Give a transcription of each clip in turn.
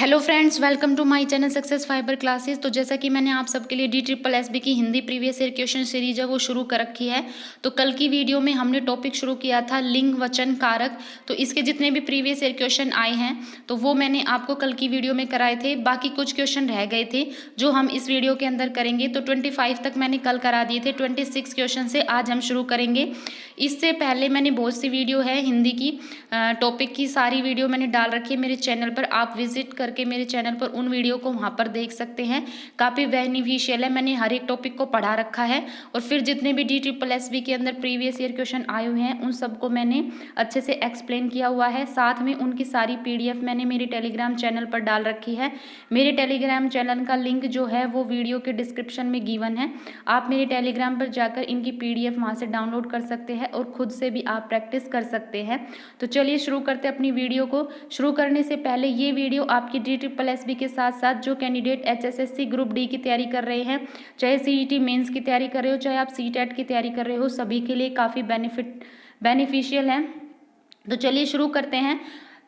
Hello friends, welcome to my channel success fibre classes. तो जैसा कि मैंने आप सबके लिए DSSB की Hindi previous year question series है वो शुरू कर रखी है। तो कल की वीडियो में हमने टॉपिक शुरू किया था लिंग वचन कारक। तो इसके जितने भी प्रीवियस ईयर क्वेश्चन आए हैं तो वो मैंने आपको कल की वीडियो में कराए थे। बाकी कुछ क्वेश्चन रह गए थे जो हम इस वीडियो के अंदर करेंगे। तो 25 तक मैंने कल करा दिए थे, 26 क्वेश्चन से आज हम शुरू करेंगे। इससे पहले मैंने बहुत सी वीडियो है हिंदी की टॉपिक की, सारी वीडियो मैंने डाल रखी है मेरे चैनल पर। आप विजिट करके मेरे चैनल पर उन वीडियो को वहाँ पर देख सकते हैं। काफ़ी बेनिफिशियल है, मैंने हर एक टॉपिक को पढ़ा रखा है। और फिर जितने भी DSSB के अंदर प्रीवियस ईयर क्वेश्चन आए हुए हैं उन सबको मैंने अच्छे से एक्सप्लेन किया हुआ है। साथ में उनकी सारी PDF मैंने मेरे टेलीग्राम चैनल पर डाल रखी है। मेरे टेलीग्राम चैनल का लिंक जो है वो वीडियो के डिस्क्रिप्शन में गिवन है। आप मेरे टेलीग्राम पर जाकर इनकी PDF वहाँ से डाउनलोड कर सकते हैं और खुद से भी आप प्रैक्टिस कर सकते हैं। तो चलिए शुरू करते हैं अपनी वीडियो को। शुरू करने से पहले ये वीडियो आपकी DSSB के साथ साथ जो कैंडिडेट HSSC ग्रुप D की तैयारी कर रहे हैं, चाहे CET मेंस की तैयारी कर रहे हो, चाहे आप CTET की तैयारी कर रहे हो, सभी के लिए काफ़ी बेनिफिशियल है। तो चलिए शुरू करते हैं।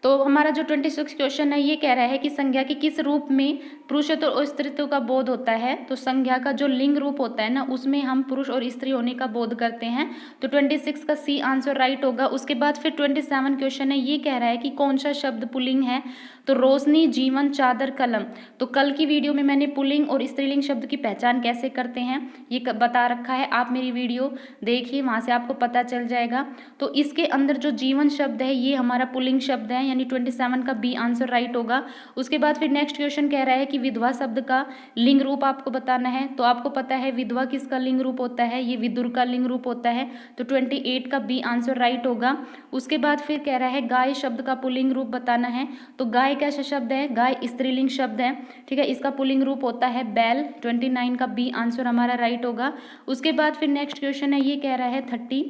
तो हमारा जो 26 क्वेश्चन है ये कह रहा है कि संज्ञा के किस रूप में पुरुषत्व और स्त्रीत्व का बोध होता है। तो संज्ञा का जो लिंग रूप होता है ना उसमें हम पुरुष और स्त्री होने का बोध करते हैं। तो 26 का C आंसर राइट होगा। उसके बाद फिर 27 क्वेश्चन है, ये कह रहा है कि कौन सा शब्द पुल्लिंग है। तो रोशनी, जीवन, चादर, कलम। तो कल की वीडियो में मैंने पुल्लिंग और स्त्रीलिंग शब्द की पहचान कैसे करते हैं ये बता रखा है। आप मेरी वीडियो देखिए, वहाँ से आपको पता चल जाएगा। तो इसके अंदर जो जीवन शब्द है ये हमारा पुल्लिंग शब्द है, यानी 27 का B आंसर राइट होगा। उसके बाद फिर नेक्स्ट क्वेश्चन कह रहा है कि विधवा शब्द का लिंग रूप आपको बताना है। तो आपको पता है विधवा किसका लिंग रूप होता है, ये विदुर का लिंग रूप होता है। तो 28 का B आंसर राइट होगा। उसके बाद फिर कह रहा है गाय शब्द का पुल्लिंग रूप बताना है। तो गाय कैसा शब्द है, गाय स्त्रीलिंग शब्द है, ठीक है। इसका पुल्लिंग रूप होता है बैल। 29 का B आंसर हमारा राइट होगा। उसके बाद फिर नेक्स्ट क्वेश्चन है, ये कह रहा है 30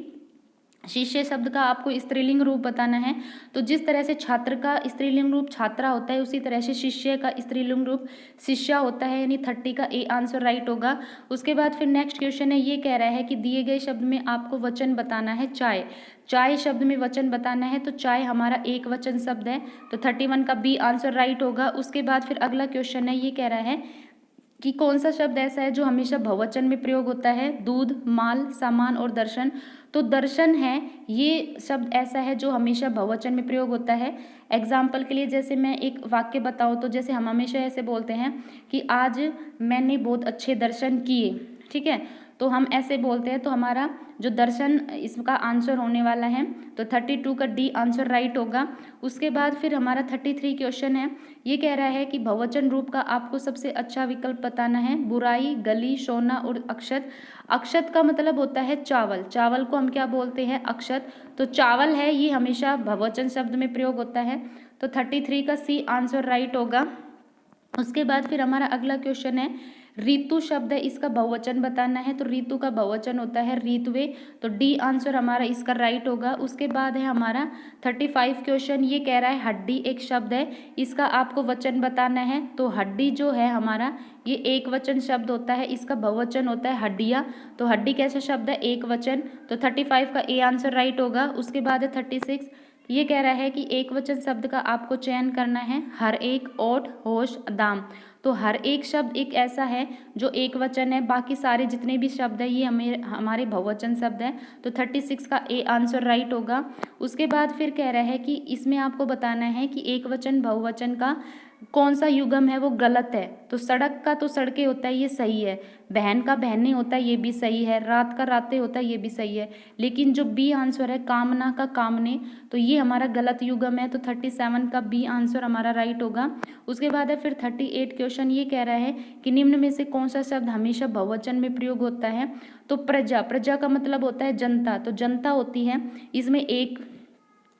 शिष्य शब्द का आपको स्त्रीलिंग रूप बताना है। तो जिस तरह से छात्र का स्त्रीलिंग रूप छात्रा होता है उसी तरह से शिष्य का स्त्रीलिंग रूप शिष्या होता है, यानी 30 का A आंसर राइट होगा। उसके बाद फिर नेक्स्ट क्वेश्चन है, ये कह रहा है कि दिए गए शब्द में आपको वचन बताना है। चाय, चाय शब्द में वचन बताना है। तो चाय हमारा एक वचन शब्द है। तो 31 का B आंसर राइट होगा। उसके बाद फिर अगला क्वेश्चन है, ये कह रहा है कि कौन सा शब्द ऐसा है जो हमेशा बहुवचन में प्रयोग होता है। दूध, माल, सामान और दर्शन। तो दर्शन है ये शब्द ऐसा है जो हमेशा बहुवचन में प्रयोग होता है। एग्जाम्पल के लिए जैसे मैं एक वाक्य बताऊँ तो जैसे हम हमेशा ऐसे बोलते हैं कि आज मैंने बहुत अच्छे दर्शन किए, ठीक है। तो हम ऐसे बोलते हैं, तो हमारा जो दर्शन इसका आंसर होने वाला है। तो 32 का D आंसर राइट होगा। उसके बाद फिर हमारा 33 क्वेश्चन है, ये कह रहा है कि बहुवचन रूप का आपको सबसे अच्छा विकल्प बताना है। बुराई, गली, सोना और अक्षत। अक्षत का मतलब होता है चावल, चावल को हम क्या बोलते हैं, अक्षत। तो चावल है ये हमेशा बहुवचन शब्द में प्रयोग होता है। तो 33 का C आंसर राइट होगा। उसके बाद फिर हमारा अगला क्वेश्चन है, ऋतु शब्द है इसका बहुवचन बताना है। तो ऋतु का बहुवचन होता है ऋतुवे। तो D आंसर हमारा इसका राइट होगा। उसके बाद है हमारा 35 क्वेश्चन, ये कह रहा है हड्डी एक शब्द है, इसका आपको वचन बताना है। तो हड्डी जो है हमारा ये एक वचन शब्द होता है, इसका बहुवचन होता है हड्डियाँ। तो हड्डी कैसा शब्द है, एक वचन। तो 35 का A आंसर राइट होगा। उसके बाद है 36, ये कह रहा है कि एक वचन शब्द का आपको चयन करना है। हर एक, ओट, होश, दाम। तो हर एक शब्द एक ऐसा है जो एक वचन है, बाकी सारे जितने भी शब्द है ये हमारे बहुवचन शब्द हैं। तो 36 का A आंसर राइट होगा। उसके बाद फिर कह रहा है कि इसमें आपको बताना है कि एक वचन बहुवचन का कौन सा युगम है वो गलत है। तो सड़क का तो सड़के होता है, ये सही है। बहन का बहने होता है, ये भी सही है। रात का रातें होता है, ये भी सही है। लेकिन जो B आंसर है कामना का कामने, तो ये हमारा गलत युगम है। तो 37 का B आंसर हमारा राइट होगा। उसके बाद है फिर 38 क्वेश्चन, ये कह रहा है कि निम्न में से कौन सा शब्द हमेशा बहुवचन में प्रयोग होता है। तो प्रजा, प्रजा का मतलब होता है जनता। तो जनता होती है, इसमें एक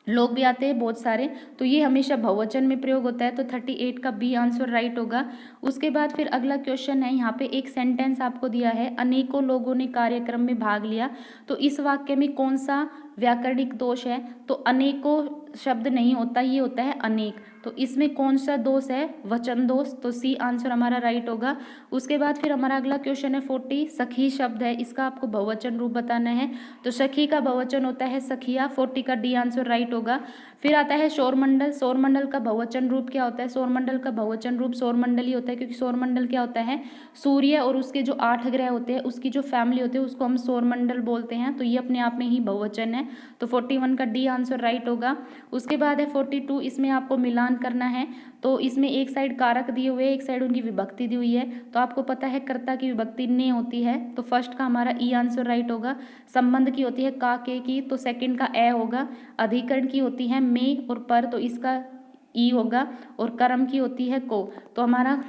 लोग भी आते हैं बहुत सारे, तो ये हमेशा बहुवचन में प्रयोग होता है। तो 38 का B आंसर राइट होगा। उसके बाद फिर अगला क्वेश्चन है, यहाँ पे एक सेंटेंस आपको दिया है, अनेकों लोगों ने कार्यक्रम में भाग लिया। तो इस वाक्य में कौन सा व्याकरणिक दोष है। तो अनेकों शब्द नहीं होता, ये होता है अनेक। तो इसमें कौन सा दोष है? वचन दोष। तो सी आंसर हमारा राइट होगा। उसके बाद फिर हमारा अगला क्वेश्चन है 40, सखी शब्द है, इसका आपको बहुवचन रूप बताना है। तो सखी का बहुवचन होता है सखिया, 40 का डी आंसर राइट होगा। फिर आता है सौरमंडल। सौरमंडल का बहुवचन रूप क्या होता है? सौरमंडल का बहुवचन रूप सौरमंडल ही होता है, क्योंकि सौरमंडल क्या होता है? सूर्य और उसके जो 8 ग्रह होते हैं उसकी जो फैमिली होती है उसको हम सौरमंडल बोलते हैं। तो ये अपने आप में ही बहुवचन है। तो 41 का डी आंसर राइट होगा। उसके बाद है 42, इसमें आपको मिलान करना है। तो इसमें एक साइड कारक दिए हुए, एक साइड उनकी विभक्ति दी हुई है। तो आपको पता है कर्ता की विभक्ति ने होती है, तो फर्स्ट का हमारा ई आंसर राइट होगा। संबंध की होती है का के की, तो सेकंड का ए होगा। अधिकरण की होती है में और पर, तो इसका ई होगा। और कर्म की होती है को। तो हमारा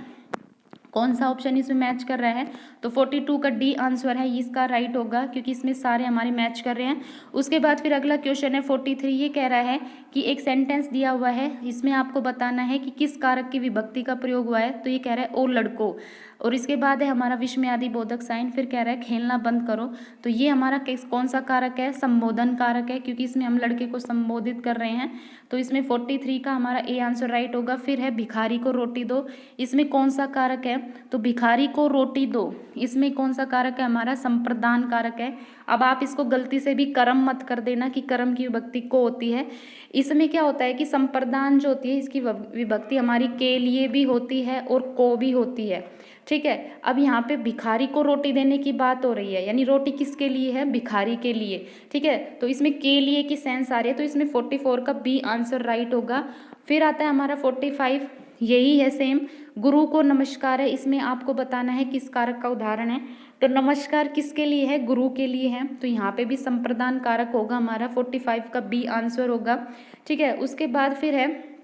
कौन सा ऑप्शन इसमें मैच कर रहा है? तो 42 का डी आंसर है, इसका राइट होगा, क्योंकि इसमें सारे हमारे मैच कर रहे हैं। उसके बाद फिर अगला क्वेश्चन है 43, ये कह रहा है कि एक सेंटेंस दिया हुआ है, इसमें आपको बताना है कि किस कारक की विभक्ति का प्रयोग हुआ है। तो ये कह रहा है ओ लड़को। और इसके बाद है हमारा विस्मयादि बोधक साइन। फिर कह रहा है खेलना बंद करो। तो ये हमारा कौन सा कारक है? संबोधन कारक है, क्योंकि इसमें हम लड़के को संबोधित कर रहे हैं। तो इसमें 43 का हमारा ए आंसर राइट होगा। फिर है भिखारी को रोटी दो, इसमें कौन सा कारक है? तो भिखारी को रोटी दो, इसमें कौन सा कारक है? हमारा संप्रदान कारक है। अब आप इसको गलती से भी कर्म मत कर देना कि कर्म की विभक्ति को होती है। इसमें क्या होता है कि संप्रदान जो होती है इसकी विभक्ति हमारी के लिए भी होती है और को भी होती है। ठीक है, अब यहाँ पे भिखारी को रोटी देने की बात हो रही है, यानी रोटी किसके लिए है? भिखारी के लिए। ठीक है, तो इसमें के लिए की सेंस आ रही है, तो इसमें 44 का बी आंसर राइट होगा। फिर आता है हमारा 45, यही है सेम, गुरु को नमस्कार है, इसमें आपको बताना है किस कारक का उदाहरण है। तो नमस्कार किसके लिए है? गुरु के लिए है। तो यहाँ पे भी संप्रदान कारक होगा हमारा, 45 का बी आंसर होगा। ठीक है, उसके बाद फिर है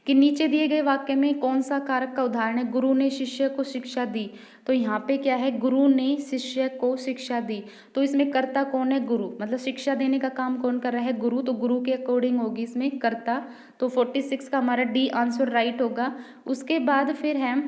कि नीचे दिए गए वाक्य में कौन सा कारक का उदाहरण है? गुरु ने शिष्य को शिक्षा दी। तो यहाँ पे क्या है? गुरु ने शिष्य को शिक्षा दी। तो इसमें कर्ता कौन है? गुरु, मतलब शिक्षा देने का काम कौन कर रहा है? गुरु। तो गुरु के अकॉर्डिंग होगी इसमें कर्ता। तो 46 का हमारा डी आंसर राइट होगा। उसके बाद फिर है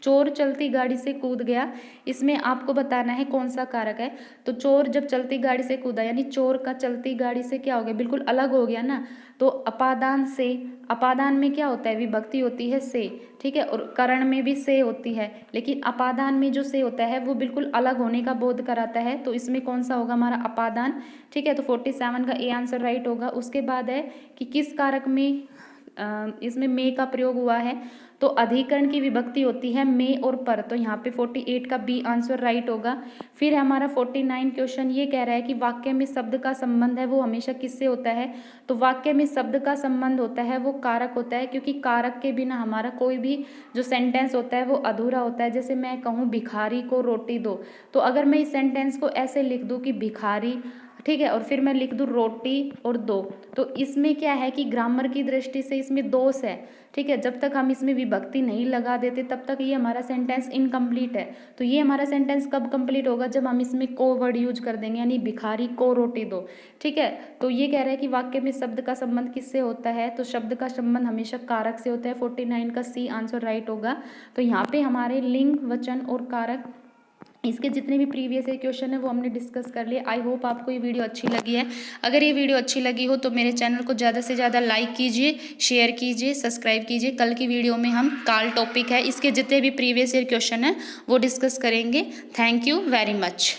चोर चलती गाड़ी से कूद गया, इसमें आपको बताना है कौन सा कारक है। तो चोर जब चलती गाड़ी से कूदा, यानी चोर का चलती गाड़ी से क्या हो गया? बिल्कुल अलग हो गया ना। तो अपादान से, अपादान में क्या होता है? विभक्ति होती है से। ठीक है, और करण में भी से होती है, लेकिन अपादान में जो से होता है वो बिल्कुल अलग होने का बोध कराता है। तो इसमें कौन सा होगा? हमारा अपादान। ठीक है, तो 47 का ए आंसर राइट होगा। उसके बाद है कि किस कारक में इसमें में का प्रयोग हुआ है? तो अधिकरण की विभक्ति होती है में और पर। तो यहाँ पे 48 का बी आंसर राइट होगा। फिर हमारा 49 क्वेश्चन ये कह रहा है कि वाक्य में शब्द का संबंध है वो हमेशा किससे होता है? तो वाक्य में शब्द का संबंध होता है वो कारक होता है, क्योंकि कारक के बिना हमारा कोई भी जो सेंटेंस होता है वो अधूरा होता है। जैसे मैं कहूँ भिखारी को रोटी दो, तो अगर मैं इस सेंटेंस को ऐसे लिख दूँ कि भिखारी, ठीक है, और फिर मैं लिख दूँ रोटी और दो, तो इसमें क्या है कि ग्रामर की दृष्टि से इसमें दोष है। ठीक है, जब तक हम इसमें विभक्ति नहीं लगा देते तब तक ये हमारा सेंटेंस इनकम्प्लीट है। तो ये हमारा सेंटेंस कब कंप्लीट होगा? जब हम इसमें को वर्ड यूज कर देंगे, यानी भिखारी को रोटी दो। ठीक है, तो ये कह रहा है कि वाक्य में शब्द का संबंध किससे होता है? तो शब्द का संबंध हमेशा कारक से होता है। 49 का सी आंसर राइट होगा। तो यहाँ पे हमारे लिंग, वचन और कारक, इसके जितने भी प्रीवियस क्वेश्चन है वो हमने डिस्कस कर लिए। आई होप आपको ये वीडियो अच्छी लगी है। अगर ये वीडियो अच्छी लगी हो तो मेरे चैनल को ज़्यादा से ज़्यादा लाइक कीजिए, शेयर कीजिए, सब्सक्राइब कीजिए। कल की वीडियो में हम काल टॉपिक है, इसके जितने भी प्रीवियस ईयर क्वेश्चन है वो डिस्कस करेंगे। Thank you very much.